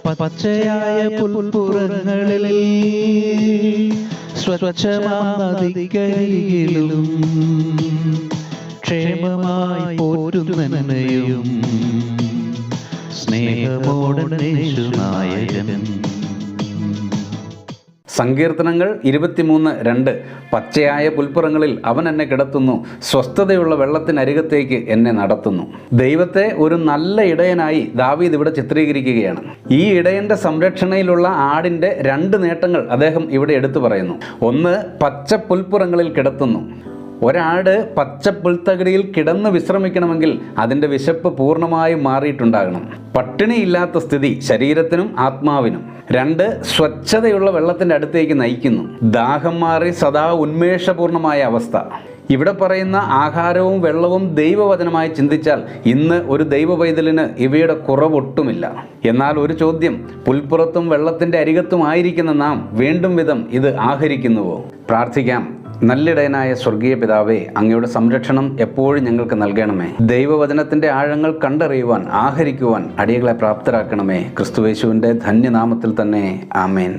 പച്ചയായ പുൽപ്പുറങ്ങളിൽ സ്വച്ഛമാം നദിക്കരികിലും ക്ഷേമമായി പോറ്റുന്നനയും സ്നേഹമോടനേശുനായകൻ. സങ്കീർത്തനങ്ങൾ 23:2. പച്ചയായ പുൽപ്പുറങ്ങളിൽ അവൻ എന്നെ കിടത്തുന്നു, സ്വസ്ഥതയുള്ള വെള്ളത്തിനരികത്തേക്ക് എന്നെ നടത്തുന്നു. ദൈവത്തെ ഒരു നല്ല ഇടയനായി ദാവീദ് ഇവിടെ ചിത്രീകരിക്കുകയാണ്. ഈ ഇടയന്റെ സംരക്ഷണയിലുള്ള ആടിൻ്റെ 2 നേട്ടങ്ങൾ അദ്ദേഹം ഇവിടെ എടുത്തു പറയുന്നു. ഒന്ന്, പച്ച പുൽപ്പുറങ്ങളിൽ കിടത്തുന്നു. ഒരാട് പച്ച പുൽത്തകിടിയിൽ കിടന്ന് വിശ്രമിക്കണമെങ്കിൽ അതിൻ്റെ വിശപ്പ് പൂർണ്ണമായും മാറിയിട്ടുണ്ടാകണം. പട്ടിണിയില്ലാത്ത സ്ഥിതി ശരീരത്തിനും ആത്മാവിനും. 2, സ്വച്ഛതയുള്ള വെള്ളത്തിൻ്റെ അടുത്തേക്ക് നയിക്കുന്നു. ദാഹം മാറി സദാ ഉന്മേഷപൂർണമായ അവസ്ഥ. ഇവിടെ പറയുന്ന ആഹാരവും വെള്ളവും ദൈവവചനമായി ചിന്തിച്ചാൽ ഇന്ന് ഒരു ദൈവ പൈതലിന് ഇവയുടെ കുറവൊട്ടുമില്ല. എന്നാൽ ഒരു ചോദ്യം, പുൽപ്പുറത്തും വെള്ളത്തിൻ്റെ അരികത്തുമായിരിക്കുന്ന നാം വേണ്ടും വിധം ഇത് ആഹരിക്കുന്നുവോ? പ്രാർത്ഥിക്കാം. നല്ലിടയനായ സ്വർഗീയ പിതാവേ, അങ്ങയുടെ സംരക്ഷണം എപ്പോഴും ഞങ്ങൾക്ക് നൽകണമേ. ദൈവവചനത്തിൻ്റെ ആഴങ്ങൾ കണ്ടറിയുവാൻ, ആഹരിക്കുവാൻ അടിയങ്ങളെ പ്രാപ്തരാക്കണമേ. ക്രിസ്തുയേശുവിൻ്റെ ധന്യനാമത്തിൽ തന്നെ. ആമേൻ.